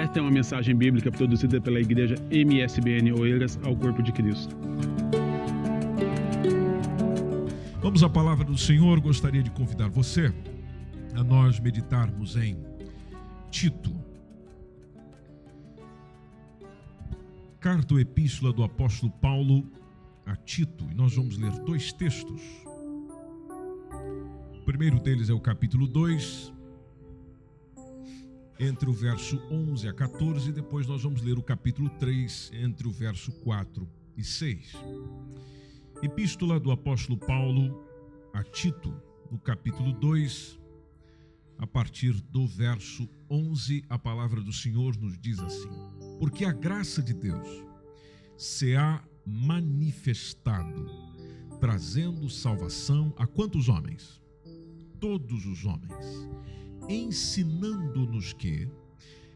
Esta é uma mensagem bíblica produzida pela Igreja MSBN Oeiras ao Corpo de Cristo. Vamos à palavra do Senhor. Gostaria de convidar você a nós meditarmos em Tito. Carta ou epístola do apóstolo Paulo a Tito. E nós vamos ler dois textos. O primeiro deles é o capítulo 2, entre o verso 11 a 14, e depois nós vamos ler o capítulo 3, entre o verso 4 e 6. Epístola do apóstolo Paulo a Tito, no capítulo 2, a partir do verso 11, a palavra do Senhor nos diz assim: porque a graça de Deus se há manifestado, trazendo salvação a quantos homens? Todos os homens, ensinando-nos que,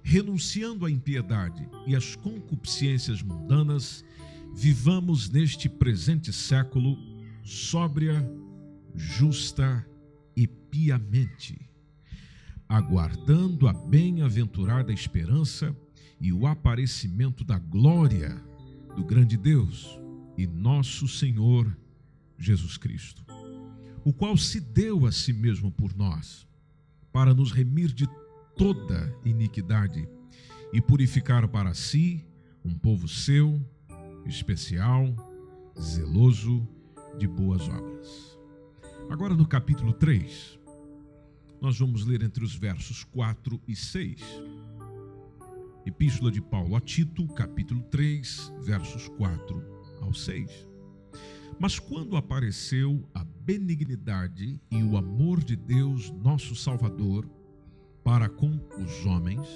renunciando à impiedade e às concupiscências mundanas, vivamos neste presente século sóbria, justa e piamente, aguardando a bem-aventurada esperança e o aparecimento da glória do grande Deus e nosso Senhor Jesus Cristo, o qual se deu a si mesmo por nós, para nos remir de toda iniquidade e purificar para si um povo seu, especial, zeloso de boas obras. Agora no capítulo 3, nós vamos ler entre os versos 4 e 6. Epístola de Paulo a Tito, capítulo 3, versos 4 ao 6. Mas quando apareceu a benignidade e o amor de Deus, nosso Salvador, para com os homens,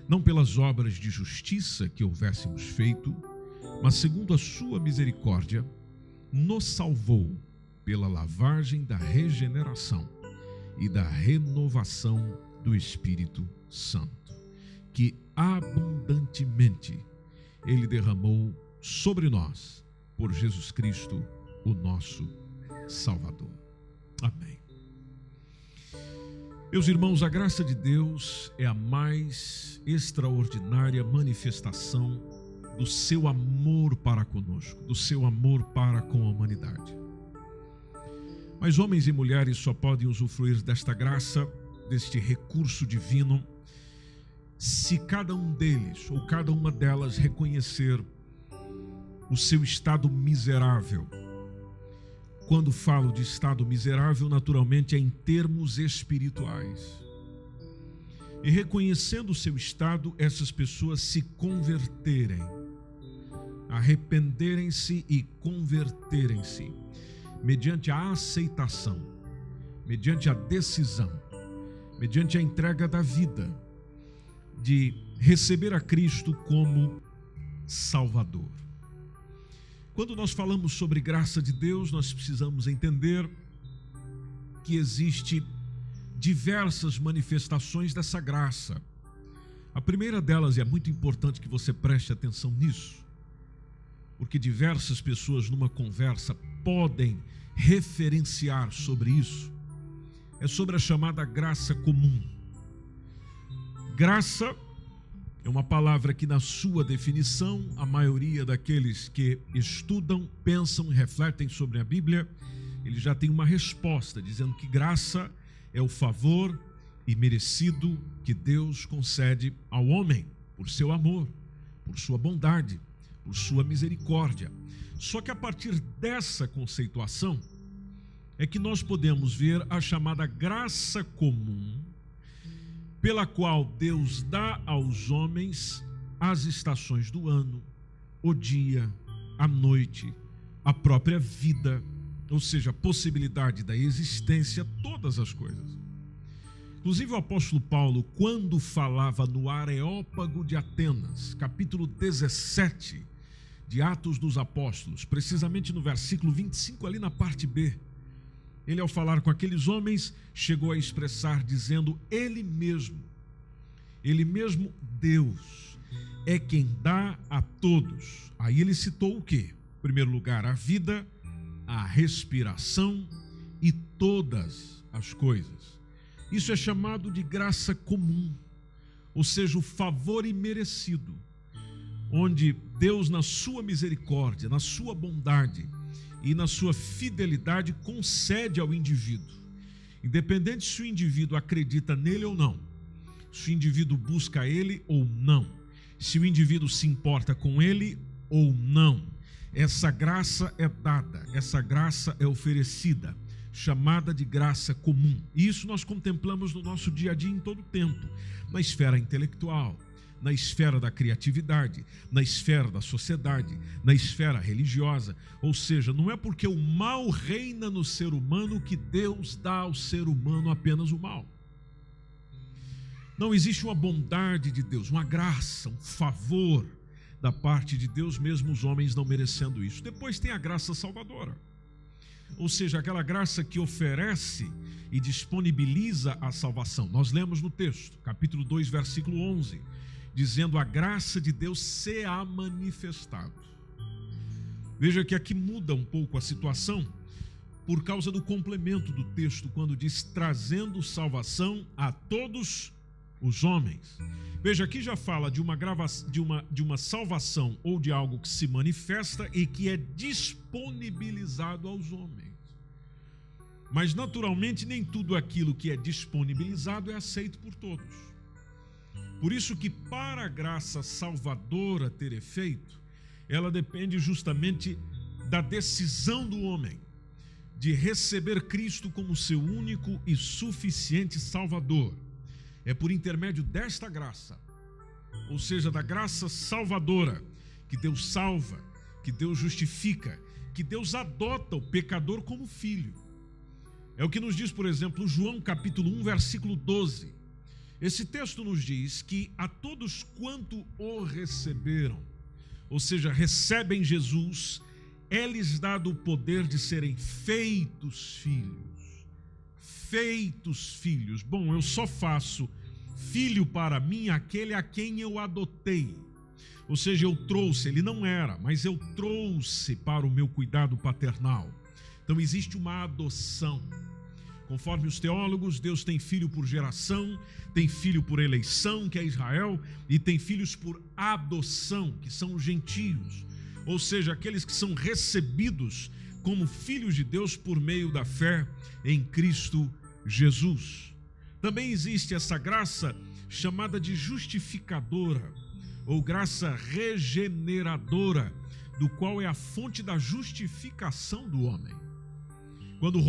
não pelas obras de justiça que houvéssemos feito, mas segundo a sua misericórdia, nos salvou pela lavagem da regeneração e da renovação do Espírito Santo, que abundantemente Ele derramou sobre nós, por Jesus Cristo, o nosso Salvador. Amém. Meus irmãos, a graça de Deus é a mais extraordinária manifestação do seu amor para conosco, do seu amor para com a humanidade. Mas homens e mulheres só podem usufruir desta graça, deste recurso divino, se cada um deles ou cada uma delas reconhecer o seu estado miserável. Quando falo de estado miserável, naturalmente é em termos espirituais. E reconhecendo o seu estado, essas pessoas se converterem, arrependerem-se e converterem-se, mediante a aceitação, mediante a decisão, mediante a entrega da vida, de receber a Cristo como Salvador. Quando nós falamos sobre graça de Deus, nós precisamos entender que existe diversas manifestações dessa graça. A primeira delas, e é muito importante que você preste atenção nisso, porque diversas pessoas numa conversa podem referenciar sobre isso, é sobre a chamada graça comum. Graça é uma palavra que, na sua definição, a maioria daqueles que estudam, pensam e refletem sobre a Bíblia, eles já têm uma resposta, dizendo que graça é o favor imerecido que Deus concede ao homem, por seu amor, por sua bondade, por sua misericórdia. Só que a partir dessa conceituação é que nós podemos ver a chamada graça comum, pela qual Deus dá aos homens as estações do ano, o dia, a noite, a própria vida, ou seja, a possibilidade da existência, todas as coisas. Inclusive o apóstolo Paulo, quando falava no Areópago de Atenas, capítulo 17 de Atos dos Apóstolos, precisamente no versículo 25, ali na parte B, ele, ao falar com aqueles homens, chegou a expressar dizendo: Ele mesmo, Deus, é quem dá a todos. Aí ele citou o quê? Em primeiro lugar, a vida, a respiração e todas as coisas. Isso é chamado de graça comum. ou seja, o favor imerecido, onde Deus, na sua misericórdia, na sua bondade e na sua fidelidade, concede ao indivíduo, independente se o indivíduo acredita nele ou não, se o indivíduo busca ele ou não, se o indivíduo se importa com ele ou não. Essa graça é dada, essa graça é oferecida, chamada de graça comum. E isso nós contemplamos no nosso dia a dia em todo o tempo, na esfera intelectual, na esfera da criatividade, na esfera da sociedade, na esfera religiosa. Ou seja, não é porque o mal reina no ser humano que Deus dá ao ser humano apenas o mal. Não existe uma bondade de Deus, uma graça, um favor da parte de Deus, mesmo os homens não merecendo isso. Depois tem a graça salvadora, ou seja, aquela graça que oferece e disponibiliza a salvação. Nós lemos no texto, capítulo 2, versículo 11, dizendo: a graça de Deus se há manifestado. Veja que aqui muda um pouco a situação por causa do complemento do texto, quando diz trazendo salvação a todos os homens. Veja, aqui já fala de uma salvação ou de algo que se manifesta e que é disponibilizado aos homens. Mas naturalmente nem tudo aquilo que é disponibilizado é aceito por todos. Por isso que para a graça salvadora ter efeito, ela depende justamente da decisão do homem de receber Cristo como seu único e suficiente Salvador. É por intermédio desta graça, ou seja, da graça salvadora, que Deus salva, que Deus justifica, que Deus adota o pecador como filho. É o que nos diz, por exemplo, João capítulo 1, versículo 12. Esse texto nos diz que a todos quanto o receberam, ou seja, recebem Jesus, é-lhes dado o poder de serem feitos filhos. Feitos filhos. Bom, eu só faço filho para mim aquele a quem eu adotei. Ou seja, eu trouxe, ele não era, mas eu trouxe para o meu cuidado paternal. Então existe uma adoção. Conforme os teólogos, Deus tem filho por geração, tem filho por eleição, que é Israel, e tem filhos por adoção, que são os gentios. Ou seja, aqueles que são recebidos como filhos de Deus por meio da fé em Cristo Jesus. Também existe essa graça chamada de justificadora, ou graça regeneradora, do qual é a fonte da justificação do homem. Quando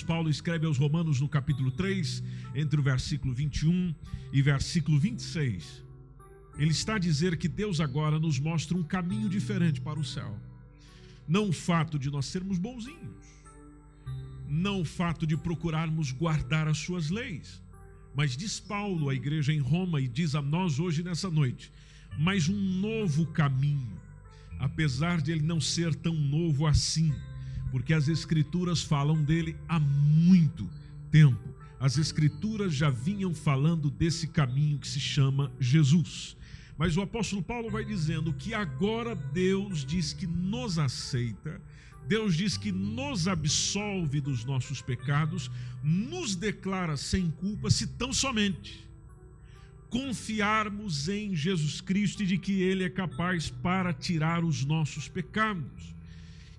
Paulo escreve aos Romanos no capítulo 3, entre o versículo 21 e versículo 26, ele está a dizer que Deus agora nos mostra um caminho diferente para o céu. Não o fato de nós sermos bonzinhos, não o fato de procurarmos guardar as suas leis, mas diz Paulo à igreja em Roma e diz a nós hoje nessa noite, mas um novo caminho, apesar de ele não ser tão novo assim, porque as Escrituras falam dele há muito tempo. As Escrituras já vinham falando desse caminho que se chama Jesus. Mas o apóstolo Paulo vai dizendo que agora Deus diz que nos aceita, Deus diz que nos absolve dos nossos pecados, nos declara sem culpa, se tão somente confiarmos em Jesus Cristo e de que Ele é capaz para tirar os nossos pecados.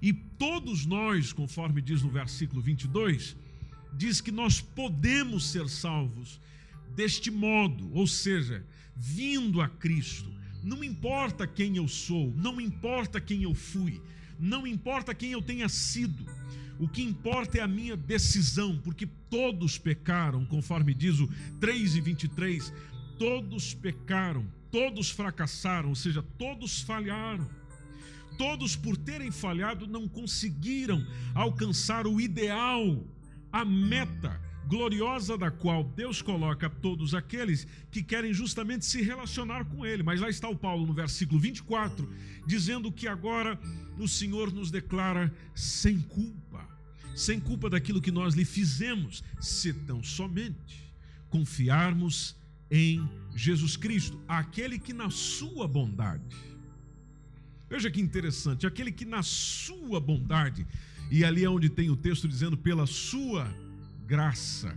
E todos nós, conforme diz no versículo 22, diz que nós podemos ser salvos deste modo, ou seja, vindo a Cristo. Não importa quem eu sou, não importa quem eu fui, não importa quem eu tenha sido, o que importa é a minha decisão, porque todos pecaram, conforme diz o 3:23, todos pecaram, todos fracassaram, ou seja, todos falharam. Todos, por terem falhado, não conseguiram alcançar o ideal, a meta gloriosa da qual Deus coloca todos aqueles que querem justamente se relacionar com Ele. Mas lá está o Paulo no versículo 24, dizendo que agora o Senhor nos declara sem culpa daquilo que nós lhe fizemos, se tão somente confiarmos em Jesus Cristo, aquele que na sua bondade, veja que interessante, aquele que na sua bondade, e ali é onde tem o texto dizendo pela sua graça,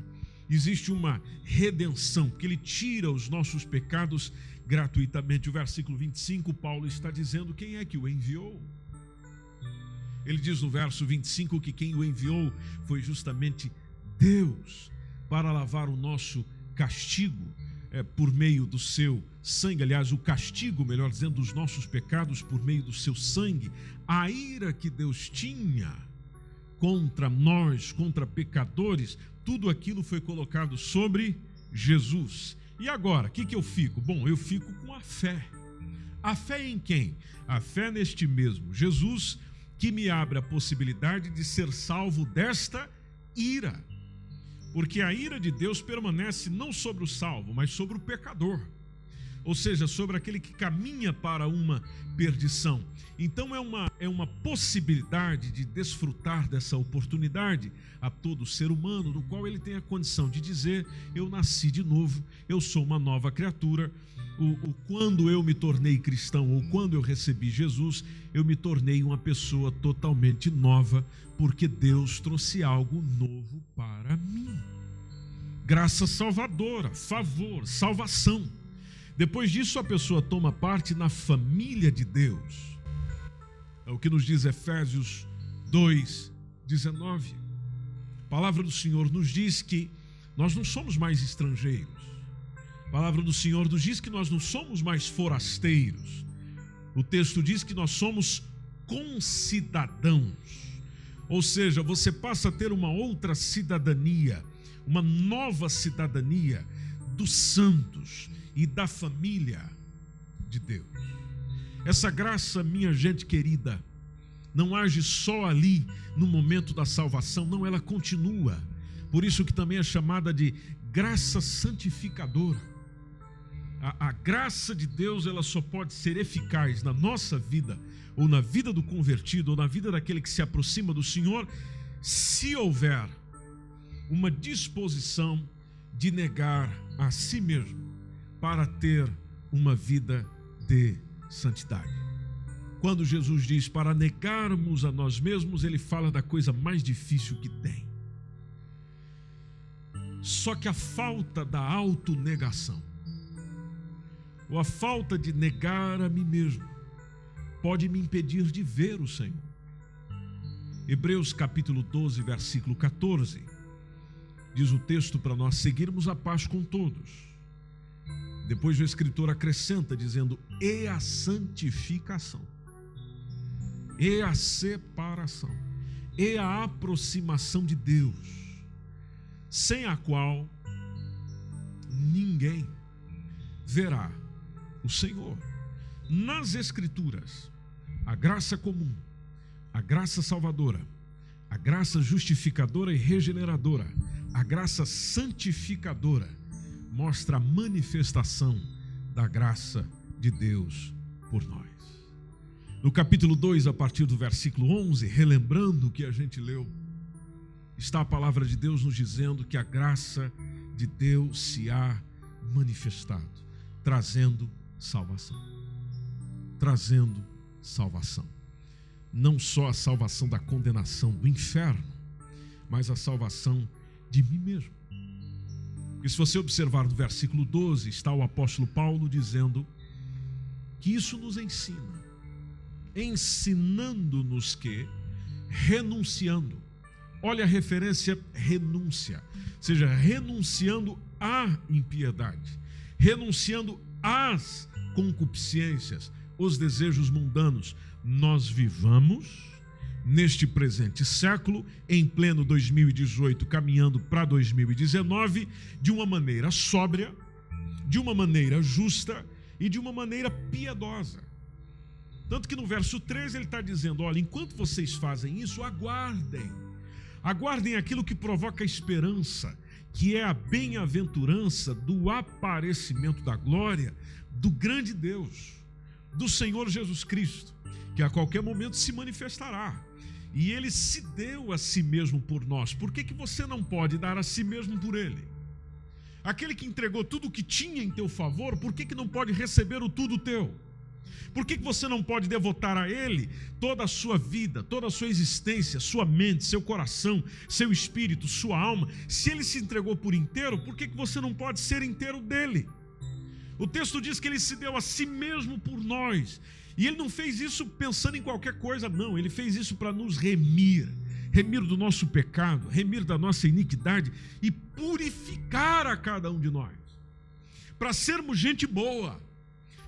existe uma redenção, porque Ele tira os nossos pecados gratuitamente. O versículo 25, Paulo está dizendo quem é que o enviou. Ele diz no verso 25 que quem o enviou foi justamente Deus, para lavar o nosso castigo por meio do seu sangue. Aliás, o castigo, melhor dizendo, dos nossos pecados por meio do seu sangue. A ira que Deus tinha contra nós, contra pecadores, tudo aquilo foi colocado sobre Jesus. E agora, o que eu fico? Bom, eu fico com a fé. A fé em quem? A fé neste mesmo Jesus, que me abre a possibilidade de ser salvo desta ira. Porque a ira de Deus permanece não sobre o salvo, mas sobre o pecador. Ou seja, sobre aquele que caminha para uma perdição. Então é uma possibilidade de desfrutar dessa oportunidade a todo ser humano, no qual ele tem a condição de dizer: eu nasci de novo, eu sou uma nova criatura. Quando eu me tornei cristão, ou quando eu recebi Jesus, eu me tornei uma pessoa totalmente nova, porque Deus trouxe algo novo para mim. Graça salvadora, favor, salvação. Depois disso, a pessoa toma parte na família de Deus. É o que nos diz Efésios 2:19. A palavra do Senhor nos diz que nós não somos mais estrangeiros. A palavra do Senhor nos diz que nós não somos mais forasteiros. O texto diz que nós somos concidadãos. Ou seja, você passa a ter uma outra cidadania, uma nova cidadania dos santos e da família de Deus. Essa graça, minha gente querida, não age só ali no momento da salvação, não, ela continua. Por isso que também é chamada de graça santificadora. A graça de Deus, ela só pode ser eficaz na nossa vida, ou na vida do convertido, ou na vida daquele que se aproxima do Senhor, se houver uma disposição de negar a si mesmo para ter uma vida de santidade. Quando Jesus diz para negarmos a nós mesmos, ele fala da coisa mais difícil que tem. Só que a falta da autonegação, ou a falta de negar a mim mesmo, pode me impedir de ver o Senhor. Hebreus capítulo 12, versículo 14, diz o texto para nós seguirmos a paz com todos. Depois o escritor acrescenta dizendo: e a santificação, e a separação, e a aproximação de Deus, sem a qual ninguém verá o Senhor. Nas Escrituras, a graça comum, a graça salvadora, a graça justificadora e regeneradora, a graça santificadora, mostra a manifestação da graça de Deus por nós. No capítulo 2, a partir do versículo 11, relembrando o que a gente leu, está a palavra de Deus nos dizendo que a graça de Deus se há manifestado, trazendo salvação. Trazendo salvação. Não só a salvação da condenação do inferno, mas a salvação de mim mesmo. E se você observar no versículo 12, está o apóstolo Paulo dizendo que isso nos ensina, ensinando-nos que, renunciando, olha a referência renúncia, ou seja, renunciando à impiedade, renunciando às concupiscências, os desejos mundanos, nós vivamos neste presente século, em pleno 2018, caminhando para 2019, de uma maneira sóbria, de uma maneira justa e de uma maneira piedosa. Tanto que no verso 13 ele está dizendo: olha, enquanto vocês fazem isso, aguardem aquilo que provoca esperança, que é a bem-aventurança do aparecimento da glória do grande Deus, do Senhor Jesus Cristo, que a qualquer momento se manifestará. E ele se deu a si mesmo por nós. Por que você não pode dar a si mesmo por ele? Aquele que entregou tudo o que tinha em teu favor, por que não pode receber o tudo teu? Por que você não pode devotar a Ele toda a sua vida, toda a sua existência, sua mente, seu coração, seu espírito, sua alma? Se Ele se entregou por inteiro, por que você não pode ser inteiro dEle? O texto diz que Ele se deu a si mesmo por nós. E Ele não fez isso pensando em qualquer coisa, não. Ele fez isso para nos remir do nosso pecado, remir da nossa iniquidade e purificar a cada um de nós. Para sermos gente boa,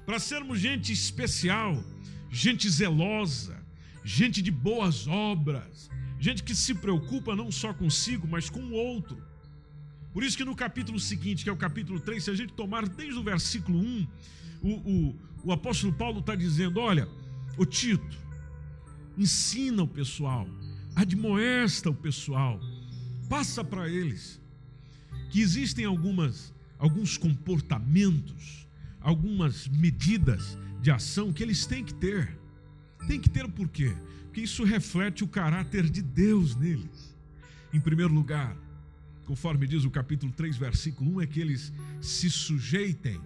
para sermos gente especial, gente zelosa, gente de boas obras, gente que se preocupa não só consigo, mas com o outro. Por isso que no capítulo seguinte, que é o capítulo 3, se a gente tomar desde o versículo 1, o apóstolo Paulo está dizendo: olha, ô Tito, ensina o pessoal, admoesta o pessoal, passa para eles que existem alguns comportamentos, algumas medidas de ação que eles têm que ter. Tem que ter por quê? Porque isso reflete o caráter de Deus neles. Em primeiro lugar, conforme diz o capítulo 3, versículo 1, é que eles se sujeitem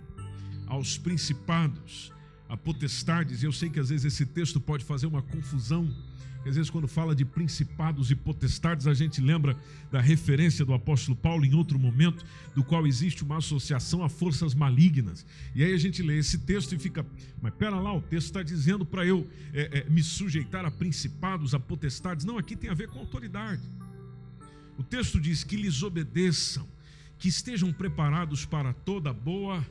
aos principados, a potestades. Eu sei que às vezes esse texto pode fazer uma confusão, às vezes quando fala de principados e potestades, a gente lembra da referência do apóstolo Paulo em outro momento, do qual existe uma associação a forças malignas. E aí a gente lê esse texto e fica, mas pera lá, o texto está dizendo para eu me sujeitar a principados, a potestades. Não, aqui tem a ver com autoridade. O texto diz que lhes obedeçam, que estejam preparados para toda boa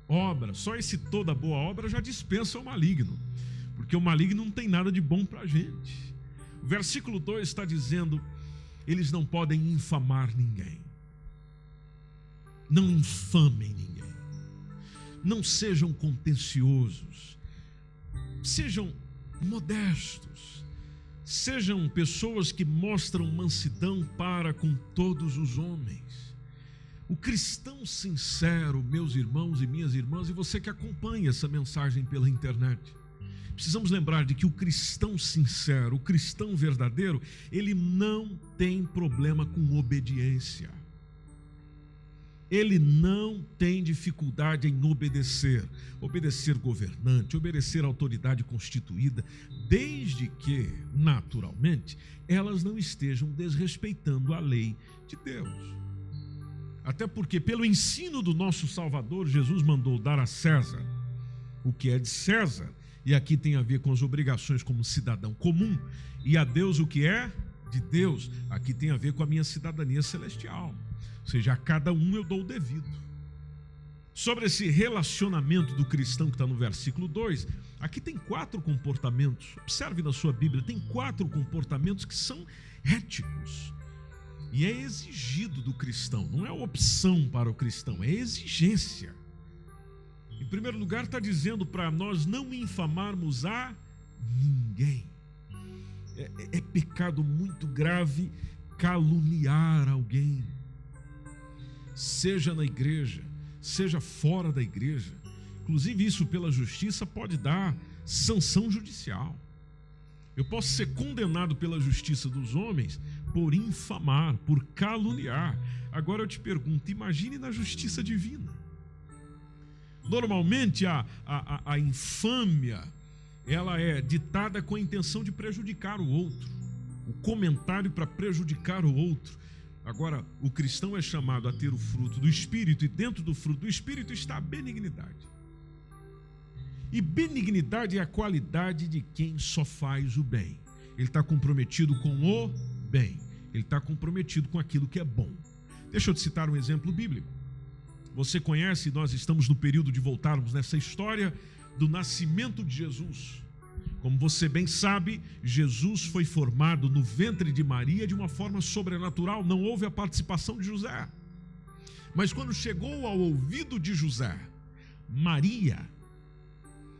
obra. Só esse toda boa obra já dispensa o maligno, porque o maligno não tem nada de bom para a gente. O versículo 2 está dizendo: eles não podem infamar ninguém. Não infamem ninguém. Não sejam contenciosos. Sejam modestos. Sejam pessoas que mostram mansidão para com todos os homens. O cristão sincero, meus irmãos e minhas irmãs, e você que acompanha essa mensagem pela internet, precisamos lembrar de que o cristão sincero, o cristão verdadeiro, ele não tem problema com obediência. Ele não tem dificuldade em obedecer governante, obedecer autoridade constituída, desde que, naturalmente, elas não estejam desrespeitando a lei de Deus. Até porque, pelo ensino do nosso Salvador, Jesus mandou dar a César o que é de César, e aqui tem a ver com as obrigações como cidadão comum, e a Deus o que é de Deus, aqui tem a ver com a minha cidadania celestial. Ou seja, a cada um eu dou o devido. Sobre esse relacionamento do cristão que está no versículo 2, aqui tem 4 comportamentos. Observe na sua Bíblia, tem 4 comportamentos que são éticos. E é exigido do cristão, não é opção para o cristão, é exigência. Em primeiro lugar, está dizendo para nós não infamarmos a ninguém. É pecado muito grave caluniar alguém, seja na igreja, seja fora da igreja. Inclusive isso pela justiça pode dar sanção judicial. Eu posso ser condenado pela justiça dos homens por infamar, por caluniar. Agora eu te pergunto, imagine na justiça divina. Normalmente a infâmia, ela é ditada com a intenção de prejudicar o outro, o comentário para prejudicar o outro. Agora, o cristão é chamado a ter o fruto do Espírito, e dentro do fruto do Espírito está a benignidade. E benignidade é a qualidade de quem só faz o bem. Ele está comprometido com o bem, ele está comprometido com aquilo que é bom. Deixa eu te citar um exemplo bíblico. Você conhece, nós estamos no período de voltarmos nessa história do nascimento de Jesus. Como você bem sabe, Jesus foi formado no ventre de Maria de uma forma sobrenatural, não houve a participação de José. Mas quando chegou ao ouvido de José, Maria,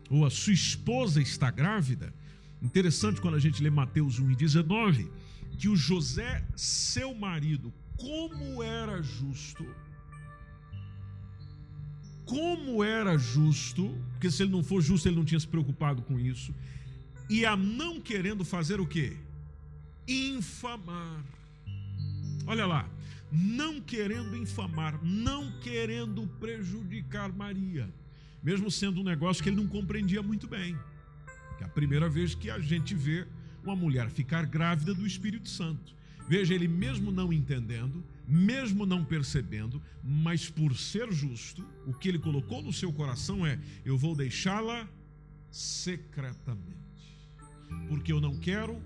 ou a sua esposa está grávida, interessante quando a gente lê Mateus 1:19, que o José, seu marido, como era justo, porque se ele não for justo, ele não tinha se preocupado com isso, e a não querendo fazer o quê? Infamar. Olha lá, não querendo infamar, não querendo prejudicar Maria, mesmo sendo um negócio que ele não compreendia muito bem. Que é a primeira vez que a gente vê uma mulher ficar grávida do Espírito Santo. Veja, ele mesmo não entendendo, mesmo não percebendo, mas por ser justo, o que ele colocou no seu coração é: eu vou deixá-la secretamente, porque eu não quero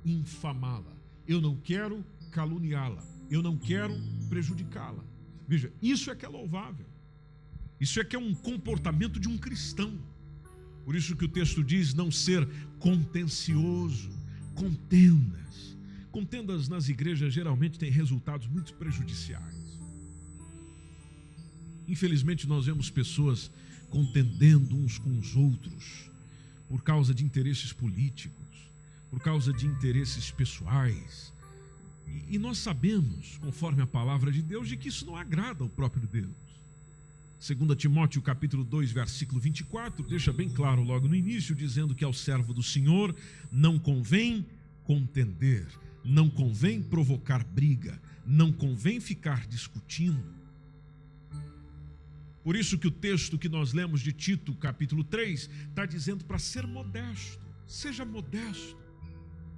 infamá-la, eu não quero caluniá-la, eu não quero prejudicá-la. Veja, isso é que é louvável, isso é que é um comportamento de um cristão. Por isso que o texto diz não ser contencioso, contendas. Contendas nas igrejas geralmente têm resultados muito prejudiciais. Infelizmente nós vemos pessoas contendendo uns com os outros por causa de interesses políticos, por causa de interesses pessoais. E nós sabemos, conforme a palavra de Deus, de que isso não agrada ao próprio Deus. 2 Timóteo capítulo 2, versículo 24, deixa bem claro logo no início, dizendo que ao servo do Senhor não convém contender, não convém provocar briga, não convém ficar discutindo. Por isso que o texto que nós lemos de Tito, capítulo 3, está dizendo para ser modesto. Seja modesto.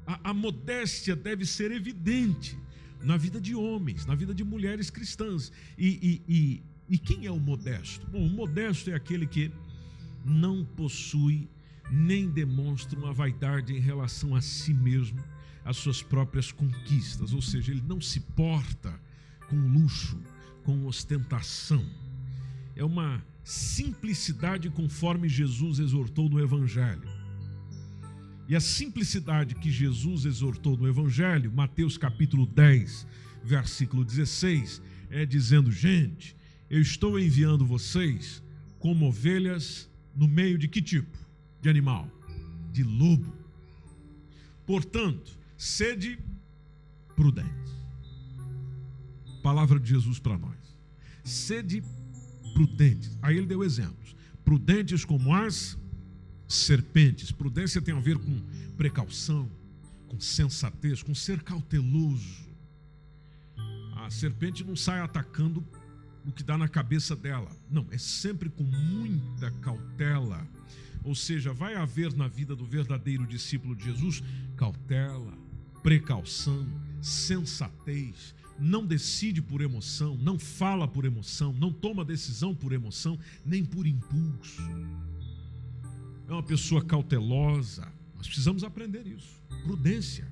A modéstia deve ser evidente na vida de homens, na vida de mulheres cristãs. E quem é o modesto? Bom, o modesto é aquele que não possui nem demonstra uma vaidade em relação a si mesmo, as suas próprias conquistas, ou seja, ele não se porta com luxo, com ostentação. É uma simplicidade conforme Jesus exortou no Evangelho. E a simplicidade que Jesus exortou no Evangelho, Mateus capítulo 10, versículo 16, é dizendo: gente, eu estou enviando vocês como ovelhas no meio de que tipo de animal? De lobo. Portanto, sede prudentes. Palavra de Jesus para nós. Sede prudentes. Aí ele deu exemplos. Prudentes como as serpentes. Prudência tem a ver com precaução, com sensatez, com ser cauteloso. A serpente não sai atacando o que dá na cabeça dela. Não, é sempre com muita cautela. Ou seja, vai haver na vida do verdadeiro discípulo de Jesus cautela, precaução, sensatez. Não decide por emoção, não fala por emoção, não toma decisão por emoção, nem por impulso. É uma pessoa cautelosa. Nós precisamos aprender isso. Prudência.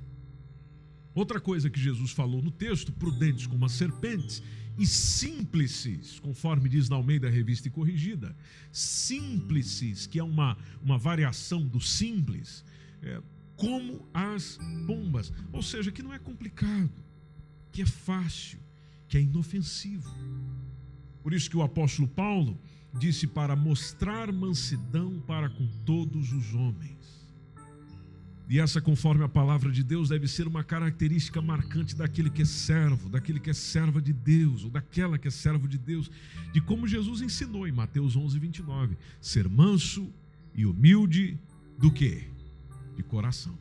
Outra coisa que Jesus falou no texto: prudentes como as serpentes e símplices, conforme diz na Almeida Revista e Corrigida. Símplices, que é uma variação do simples, como as pombas. Ou seja, que não é complicado, que é fácil, que é inofensivo. Por isso que o apóstolo Paulo disse para mostrar mansidão para com todos os homens. E essa, conforme a palavra de Deus, deve ser uma característica marcante daquele que é servo, daquele que é serva de Deus, ou daquela que é servo de Deus, de como Jesus ensinou em Mateus 11, 29, ser manso e humilde do quê? De coração.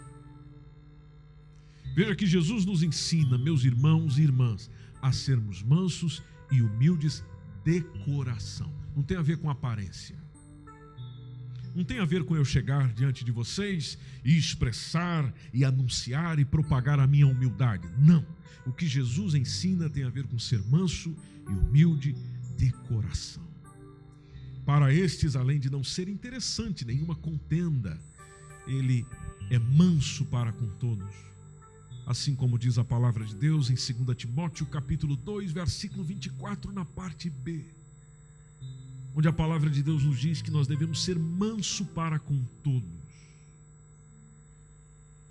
Veja que Jesus nos ensina, meus irmãos e irmãs, a sermos mansos e humildes de coração. Não tem a ver com aparência. Não tem a ver com eu chegar diante de vocês e expressar e anunciar e propagar a minha humildade. Não. O que Jesus ensina tem a ver com ser manso e humilde de coração. Para estes, além de não ser interessante nenhuma contenda, ele é manso para com todos. Assim como diz a palavra de Deus em 2 Timóteo capítulo 2, versículo 24, na parte B. Onde a palavra de Deus nos diz que nós devemos ser manso para com todos,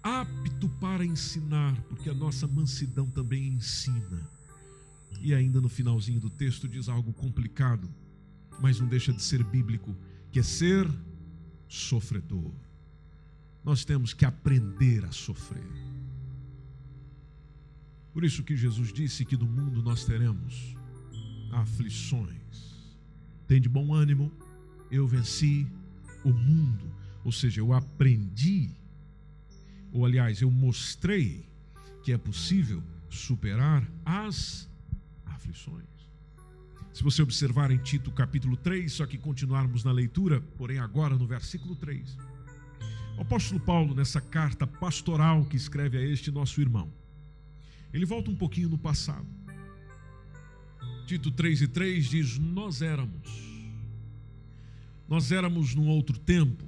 apto para ensinar, porque a nossa mansidão também ensina. E ainda no finalzinho do texto diz algo complicado, mas não deixa de ser bíblico, que é ser sofredor. Nós temos que aprender a sofrer. Por isso que Jesus disse que no mundo nós teremos aflições. Tem de bom ânimo, eu venci o mundo. Ou seja, eu aprendi, ou aliás, eu mostrei que é possível superar as aflições. Se você observar em Tito capítulo 3, só que continuarmos na leitura, porém agora no versículo 3, o apóstolo Paulo, nessa carta pastoral que escreve a este nosso irmão, ele volta um pouquinho no passado. Tito 3:3 diz: nós éramos num outro tempo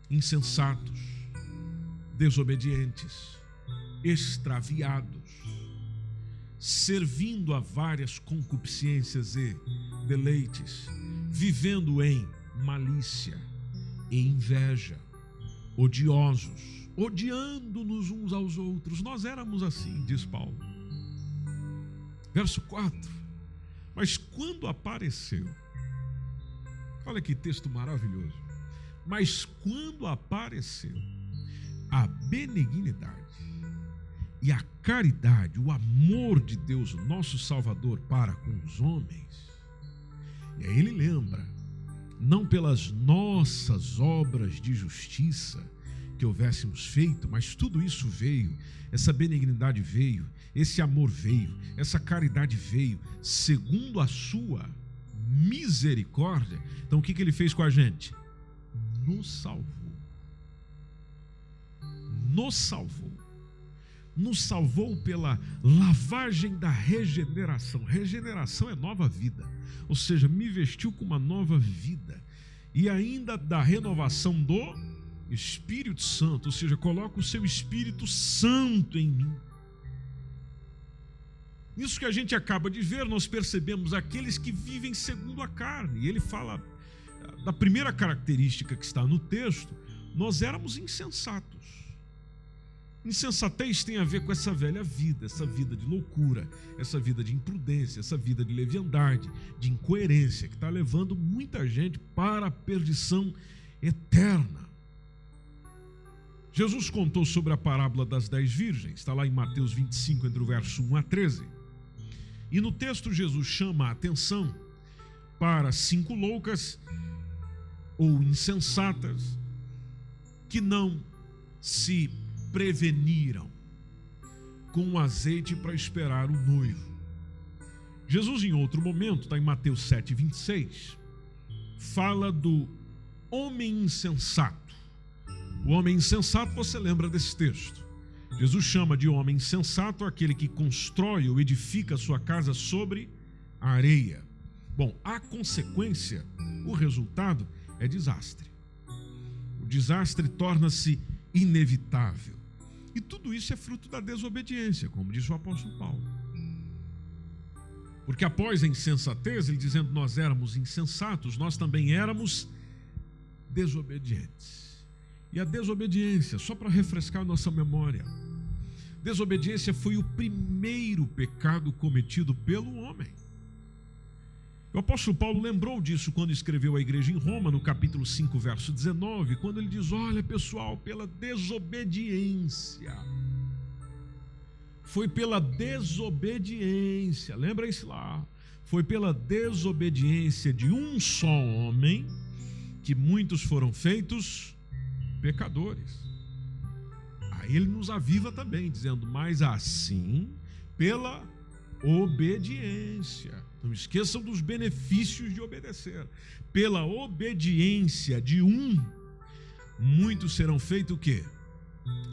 insensatos, desobedientes, extraviados, servindo a várias concupiscências e deleites, vivendo em malícia e inveja, odiosos, odiando-nos uns aos outros. Nós éramos assim, diz Paulo. Verso 4. Mas quando apareceu, olha que texto maravilhoso, mas quando apareceu a benignidade e a caridade, o amor de Deus, nosso Salvador, para com os homens, e aí ele lembra, não pelas nossas obras de justiça que houvéssemos feito, mas tudo isso veio, essa benignidade veio, esse amor veio, essa caridade veio, segundo a sua misericórdia. Então o que ele fez com a gente? Nos salvou. Nos salvou. Nos salvou pela lavagem da regeneração. Regeneração é nova vida, ou seja, me vestiu com uma nova vida, e ainda da renovação do Espírito Santo, ou seja, coloca o seu Espírito Santo em mim. Isso que a gente acaba de ver, nós percebemos aqueles que vivem segundo a carne, e ele fala da primeira característica que está no texto: nós éramos insensatos. Insensatez tem a ver com essa velha vida, essa vida de loucura, essa vida de imprudência, essa vida de leviandade, de incoerência, que está levando muita gente para a perdição eterna. Jesus contou sobre a parábola das 10 virgens, está lá em Mateus 25, entre o verso 1 a 13. E no texto Jesus chama a atenção para 5 loucas ou insensatas que não se preveniram com o azeite para esperar o noivo. Jesus, em outro momento, está em Mateus 7:26, fala do homem insensato. O homem insensato, você lembra desse texto? Jesus chama de homem insensato aquele que constrói ou edifica sua casa sobre a areia. Bom, a consequência, o resultado é desastre. O desastre torna-se inevitável. E tudo isso é fruto da desobediência, como diz o apóstolo Paulo. Porque após a insensatez, ele dizendo nós éramos insensatos, nós também éramos desobedientes. E a desobediência, só para refrescar a nossa memória, desobediência foi o primeiro pecado cometido pelo homem. O apóstolo Paulo lembrou disso quando escreveu à igreja em Roma, no capítulo 5, verso 19, quando ele diz: olha pessoal, pela desobediência, foi pela desobediência, lembrem-se lá, foi pela desobediência de um só homem que muitos foram feitos pecadores. Aí ele nos aviva também, dizendo: mas assim, pela obediência. Não esqueçam dos benefícios de obedecer. Pela obediência de um, muitos serão feitos o quê?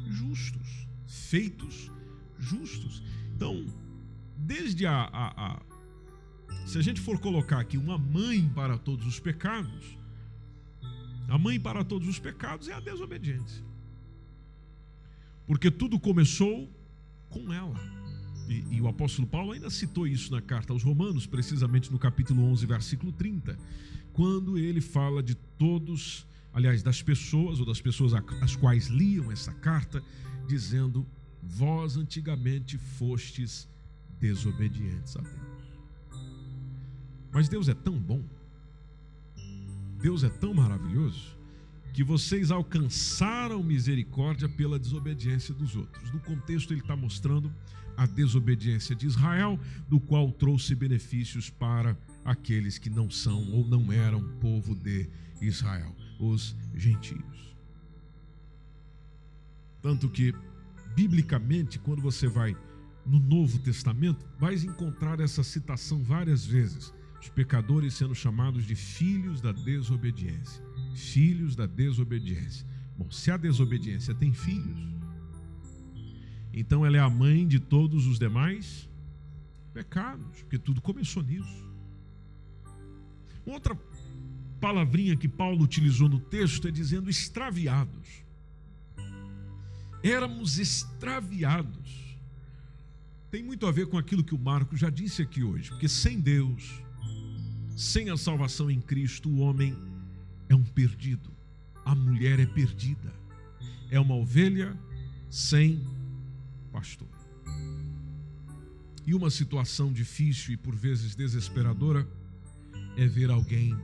Justos. Feitos justos. Então, desde se a gente for colocar aqui uma mãe para todos os pecados, a mãe para todos os pecados é a desobediência. Porque tudo começou com ela. E o apóstolo Paulo ainda citou isso na carta aos Romanos, precisamente no capítulo 11, versículo 30, quando ele fala de todos, aliás, das pessoas, ou das pessoas às quais liam essa carta, dizendo: vós antigamente fostes desobedientes a Deus. Mas Deus é tão bom, Deus é tão maravilhoso, que vocês alcançaram misericórdia pela desobediência dos outros. No contexto, ele está mostrando a desobediência de Israel, do qual trouxe benefícios para aqueles que não são ou não eram povo de Israel, os gentios. Tanto que, biblicamente, quando você vai no Novo Testamento, vais encontrar essa citação várias vezes. Os pecadores sendo chamados de filhos da desobediência. Filhos da desobediência. Bom, se a desobediência tem filhos, então ela é a mãe de todos os demais pecados, porque tudo começou nisso. Outra palavrinha que Paulo utilizou no texto é dizendo extraviados. Éramos extraviados. Tem muito a ver com aquilo que o Marcos já disse aqui hoje, porque sem Deus, sem a salvação em Cristo, o homem é um perdido, a mulher é perdida, é uma ovelha sem pastor. E uma situação difícil e por vezes desesperadora é ver alguém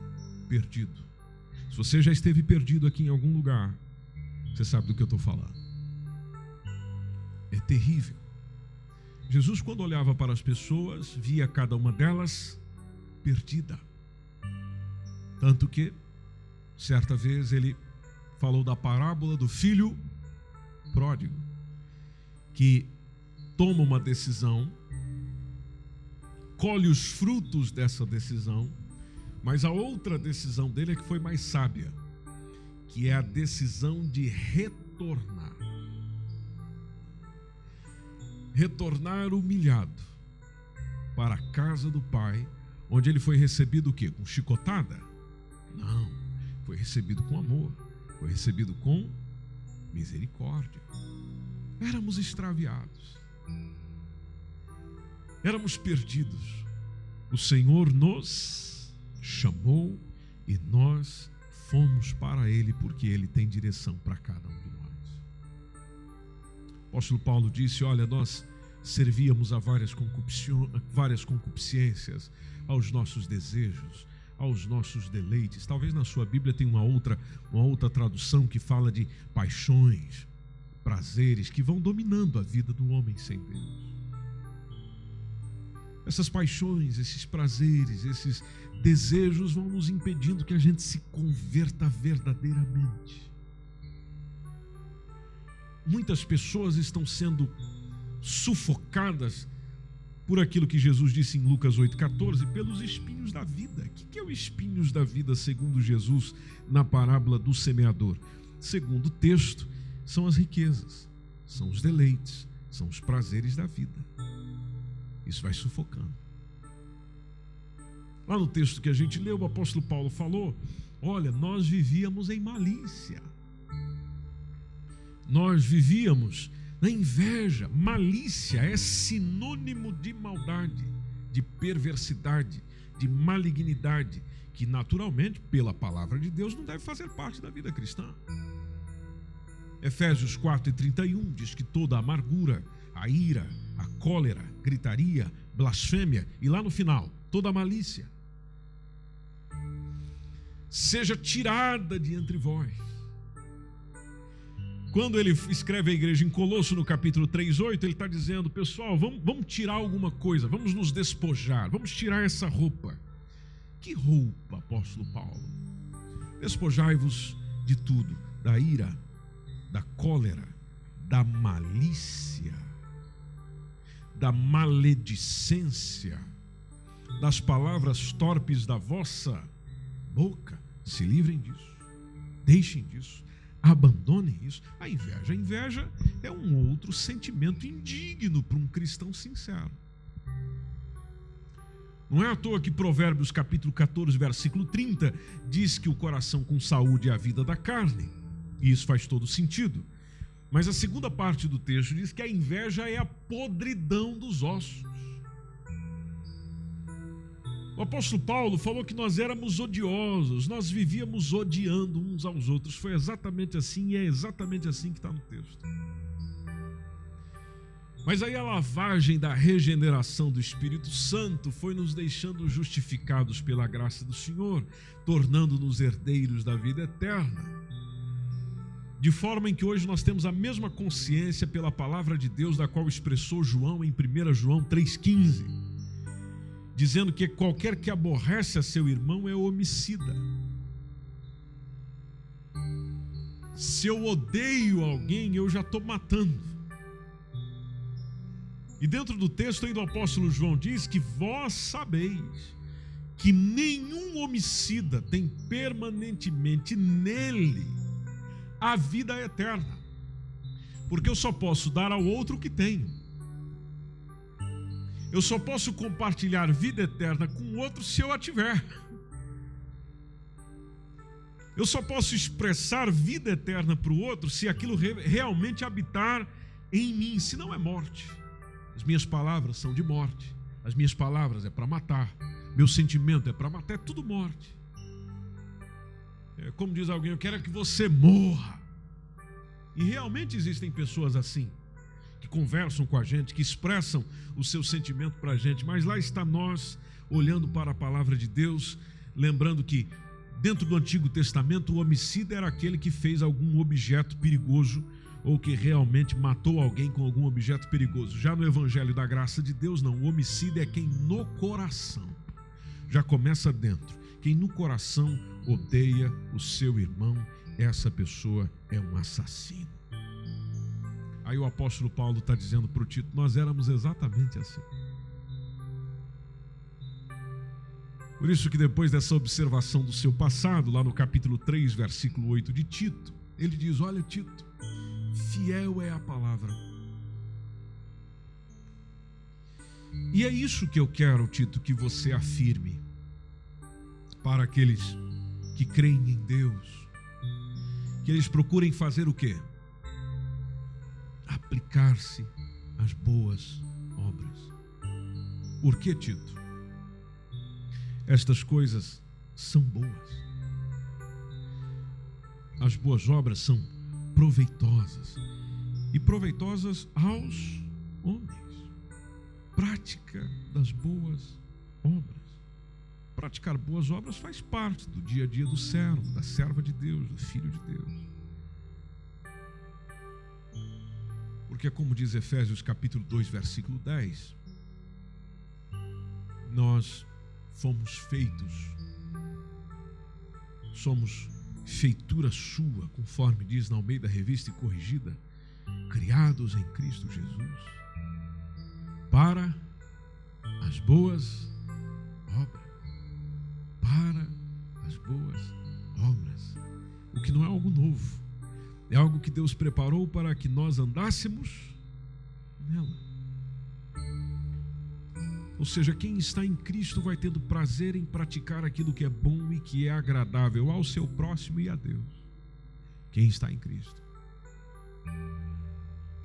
perdido. Se você já esteve perdido aqui em algum lugar, você sabe do que eu estou falando. É terrível. Jesus, quando olhava para as pessoas, via cada uma delas perdida. Tanto que, certa vez, ele falou da parábola do filho pródigo, que toma uma decisão, colhe os frutos dessa decisão, mas a outra decisão dele é que foi mais sábia, que é a decisão de retornar. Retornar humilhado para a casa do pai, onde ele foi recebido o quê? Com chicotada? Não, foi recebido com amor, foi recebido com misericórdia. Éramos extraviados, éramos perdidos. O Senhor nos chamou e nós fomos para Ele, porque Ele tem direção para cada um de nós. O apóstolo Paulo disse, olha, nós servíamos a várias concupiscências, aos nossos desejos, aos nossos deleites. Talvez na sua Bíblia tenha uma outra tradução que fala de paixões, prazeres que vão dominando a vida do homem sem Deus. Essas paixões, esses prazeres, esses desejos vão nos impedindo que a gente se converta verdadeiramente. Muitas pessoas estão sendo sufocadas por aquilo que Jesus disse em Lucas 8,14, pelos espinhos da vida. O que é os espinhos da vida, segundo Jesus, na parábola do semeador? Segundo o texto, são as riquezas, são os deleites, são os prazeres da vida. Isso vai sufocando. Lá no texto que a gente leu, o apóstolo Paulo falou, olha, nós vivíamos em malícia. Nós vivíamos na inveja. Malícia é sinônimo de maldade, de perversidade, de malignidade, que naturalmente, pela palavra de Deus, não deve fazer parte da vida cristã. Efésios 4:31 diz que toda a amargura, a ira, a cólera, gritaria, blasfêmia, e lá no final, toda a malícia, seja tirada de entre vós. Quando ele escreve à igreja em Colosso, no capítulo 3:8, ele está dizendo, pessoal, vamos tirar alguma coisa, vamos nos despojar, vamos tirar essa roupa. Que roupa, apóstolo Paulo? Despojai-vos de tudo, da ira, da cólera, da malícia, da maledicência, das palavras torpes da vossa boca. Se livrem disso, deixem disso, abandonem isso. A inveja é um outro sentimento indigno para um cristão sincero. Não é à toa que Provérbios capítulo 14, versículo 30 diz que o coração com saúde é a vida da carne, e isso faz todo sentido. Mas a segunda parte do texto diz que a inveja é a podridão dos ossos. O apóstolo Paulo falou que nós éramos odiosos, nós vivíamos odiando uns aos outros. Foi exatamente assim e é exatamente assim que está no texto. Mas aí a lavagem da regeneração do Espírito Santo foi nos deixando justificados pela graça do Senhor, tornando-nos herdeiros da vida eterna. De forma em que hoje nós temos a mesma consciência pela palavra de Deus, da qual expressou João em 1 João 3,15, dizendo que qualquer que aborrece a seu irmão é homicida. Se eu odeio alguém, eu já estou matando. E dentro do texto ainda o apóstolo João diz que vós sabeis que nenhum homicida tem permanentemente nele a vida eterna, porque eu só posso dar ao outro o que tenho. Eu só posso compartilhar vida eterna com o outro se eu a tiver. Eu só posso expressar vida eterna para o outro se aquilo realmente habitar em mim, senão é morte. As minhas palavras são de morte. As minhas palavras é para matar. Meu sentimento é para matar, é tudo morte. É como diz alguém, eu quero que você morra. E realmente existem pessoas assim, que conversam com a gente, que expressam o seu sentimento para a gente, mas lá está nós, olhando para a palavra de Deus, lembrando que dentro do Antigo Testamento o homicida era aquele que fez algum objeto perigoso ou que realmente matou alguém com algum objeto perigoso. Já no Evangelho da Graça de Deus, não, o homicida é quem no coração, já começa dentro, quem no coração odeia o seu irmão, essa pessoa é um assassino. Aí o apóstolo Paulo está dizendo para o Tito, nós éramos exatamente assim. Por isso que depois dessa observação do seu passado, lá no capítulo 3, versículo 8 de Tito, ele diz, olha Tito, fiel é a palavra. E é isso que eu quero, Tito, que você afirme para aqueles que creem em Deus, que eles procurem fazer o quê? Aplicar-se às boas obras. Por que, Tito? Estas coisas são boas. As boas obras são proveitosas e proveitosas aos homens. Prática das boas obras. Praticar boas obras faz parte do dia a dia do servo, da serva de Deus, do filho de Deus. Porque como diz Efésios capítulo 2, versículo 10, nós fomos feitos, somos feitura sua, conforme diz na Almeida Revista e Corrigida, criados em Cristo Jesus, para as boas obras. Para as boas obras. O que não é algo novo, é algo que Deus preparou para que nós andássemos nela. Ou seja, quem está em Cristo vai tendo prazer em praticar aquilo que é bom e que é agradável ao seu próximo e a Deus. Quem está em Cristo.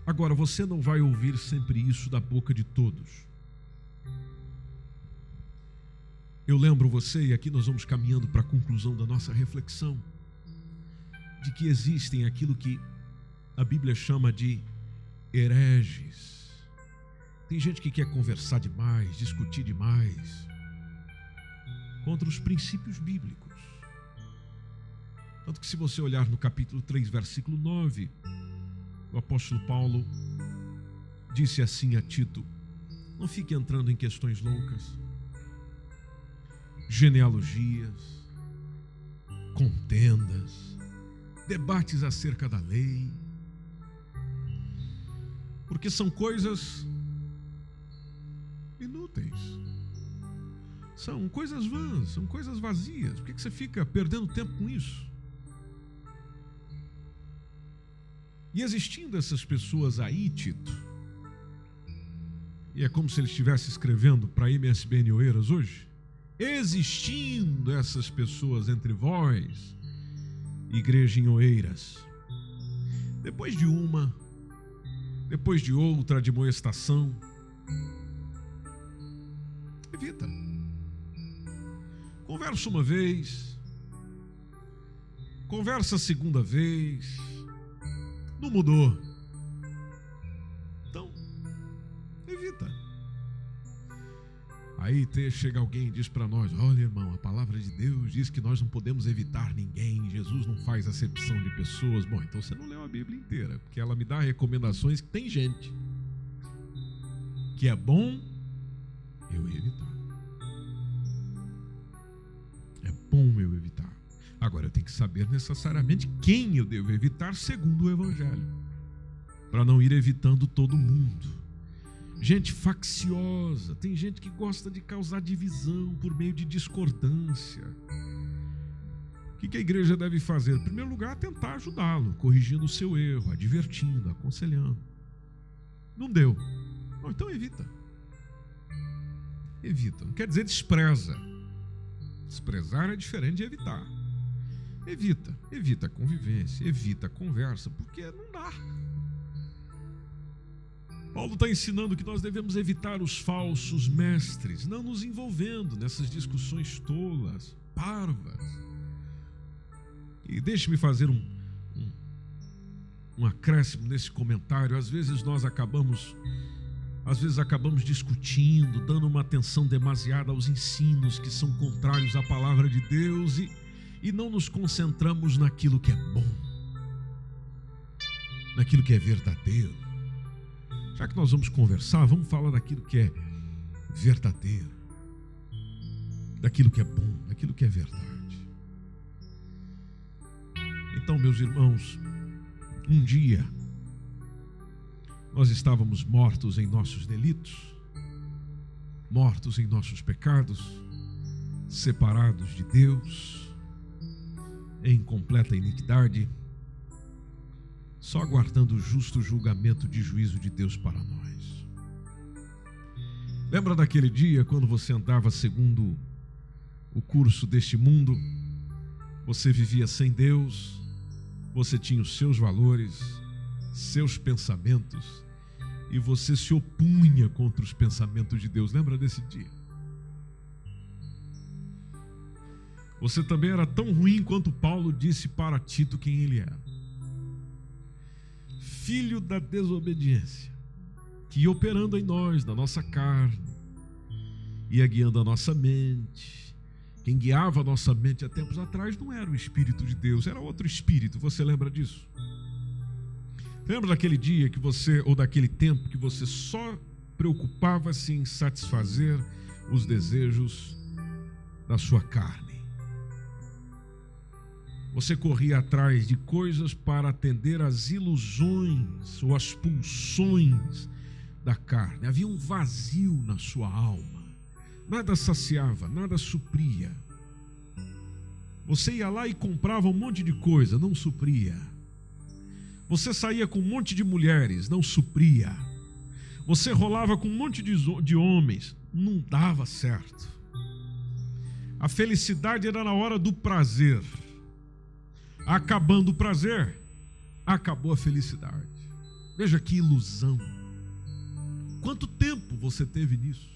Agora, você não vai ouvir sempre isso da boca de todos. Eu lembro você, e aqui nós vamos caminhando para a conclusão da nossa reflexão, de que existem aquilo que a Bíblia chama de hereges. Tem gente que quer conversar demais, discutir demais, contra os princípios bíblicos. Tanto que se você olhar no capítulo 3, versículo 9, o apóstolo Paulo disse assim a Tito, não fique entrando em questões loucas, genealogias, contendas, debates acerca da lei, porque são coisas inúteis, são coisas vãs, são coisas vazias. Por que você fica perdendo tempo com isso? E existindo essas pessoas aí, Tito, e é como se ele estivesse escrevendo para a MSBN Oeiras hoje, existindo essas pessoas entre vós, igreja em Oeiras, depois de uma, depois de outra admoestação, evita. Conversa uma vez, conversa a segunda vez, não mudou. Então, evita. Aí chega alguém e diz para nós, olha irmão, a palavra de Deus diz que nós não podemos evitar ninguém, Jesus não faz acepção de pessoas. Bom, então você não leu a Bíblia inteira, porque ela me dá recomendações que tem gente que é bom eu evitar. É bom eu evitar. Agora eu tenho que saber necessariamente quem eu devo evitar segundo o Evangelho, para não ir evitando todo mundo. gente facciosa, tem gente que gosta de causar divisão por meio de discordância. O que a igreja deve fazer? Em primeiro lugar, tentar ajudá-lo, corrigindo o seu erro, advertindo, aconselhando. Não deu. Bom, então evita. Evita. Não quer dizer despreza. Desprezar é diferente de evitar. Evita a convivência, evita a conversa, porque não dá. Paulo está ensinando que nós devemos evitar os falsos mestres, não nos envolvendo nessas discussões tolas, parvas. E deixe-me fazer um acréscimo nesse comentário. Às vezes acabamos discutindo, dando uma atenção demasiada aos ensinos que são contrários à palavra de Deus e não nos concentramos naquilo que é bom, naquilo que é verdadeiro. Já que nós vamos conversar, vamos falar daquilo que é verdadeiro, daquilo que é bom, daquilo que é verdade. Então, meus irmãos, um dia nós estávamos mortos em nossos delitos, mortos em nossos pecados, separados de Deus, em completa iniquidade, só aguardando o justo julgamento de juízo de Deus para nós. Lembra daquele dia quando você andava segundo o curso deste mundo? Você vivia sem Deus, você tinha os seus valores, seus pensamentos, e você se opunha contra os pensamentos de Deus. Lembra desse dia? Você também era tão ruim quanto Paulo disse para Tito quem ele era. Filho da desobediência, que ia operando em nós, na nossa carne, ia guiando a nossa mente. Quem guiava a nossa mente há tempos atrás não era o Espírito de Deus, era outro Espírito. Você lembra disso? Lembra daquele dia que você, ou daquele tempo que você só preocupava-se em satisfazer os desejos da sua carne? Você corria atrás de coisas para atender às ilusões ou às pulsões da carne. Havia um vazio na sua alma. Nada saciava, nada supria. Você ia lá e comprava um monte de coisa, não supria. Você saía com um monte de mulheres, não supria. Você rolava com um monte de homens, não dava certo. A felicidade era na hora do prazer. Acabando o prazer, acabou a felicidade. Veja que ilusão. Quanto tempo você teve nisso?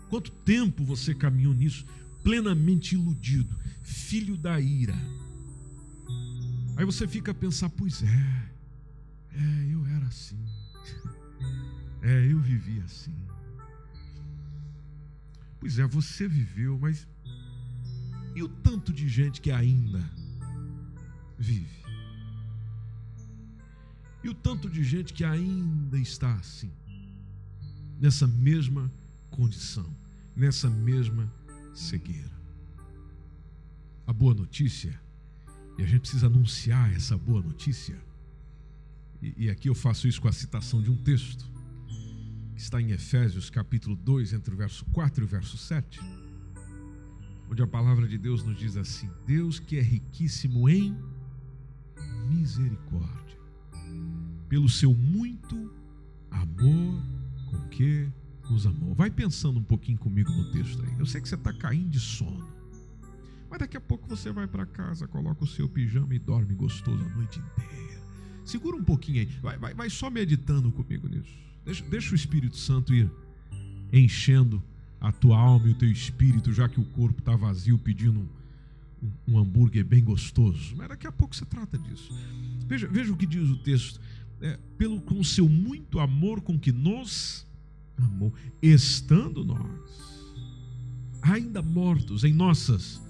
Quanto tempo você caminhou nisso? Plenamente iludido, filho da ira. Aí você fica a pensar, pois eu era assim. Eu vivia assim. Pois é, você viveu, mas e o tanto de gente que ainda vive? E o tanto de gente que ainda está assim, nessa mesma condição, nessa mesma cegueira. A boa notícia, e a gente precisa anunciar essa boa notícia, e aqui eu faço isso com a citação de um texto que está em Efésios capítulo 2, entre o verso 4 e o verso 7, onde a palavra de Deus nos diz assim: Deus que é riquíssimo em misericórdia, pelo seu muito amor com que nos amou. Vai pensando um pouquinho comigo no texto aí. Eu sei que você está caindo de sono, mas daqui a pouco você vai para casa, coloca o seu pijama e dorme gostoso a noite inteira. Segura um pouquinho aí, vai só meditando comigo nisso. Deixa o Espírito Santo ir enchendo a tua alma e o teu espírito, já que o corpo está vazio pedindo um hambúrguer bem gostoso. Mas daqui a pouco você trata disso. Veja o que diz o texto. Com o seu muito amor com que nos amou, estando nós ainda mortos em nossas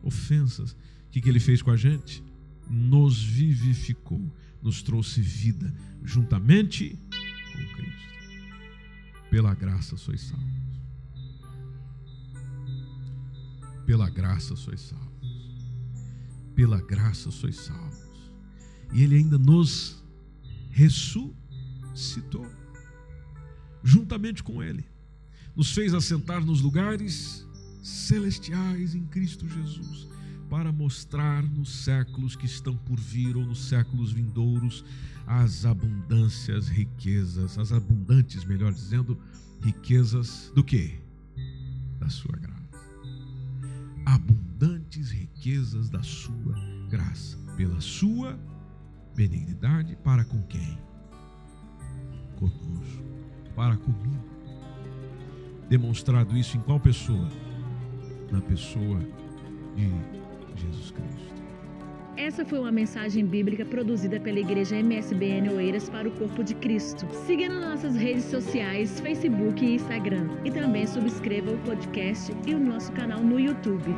ofensas, o que ele fez com a gente? Nos vivificou, nos trouxe vida juntamente com Cristo. Pela graça sois salvos. Pela graça sois salvos. Pela graça sois salvos. E ele ainda nos ressuscitou. juntamente com Ele. Nos fez assentar nos lugares celestiais em Cristo Jesus, para mostrar nos séculos que estão por vir ou nos séculos vindouros as abundâncias, riquezas, as abundantes, melhor dizendo, riquezas do quê? Da sua graça. Abundantes riquezas da sua graça, pela sua benignidade para com quem? Conosco, para comigo. Demonstrado isso em qual pessoa? Na pessoa de Jesus Cristo. Essa foi uma mensagem bíblica produzida pela Igreja MSBN Oeiras para o Corpo de Cristo. Siga nas nossas redes sociais, Facebook e Instagram. E também subscreva o podcast e o nosso canal no YouTube.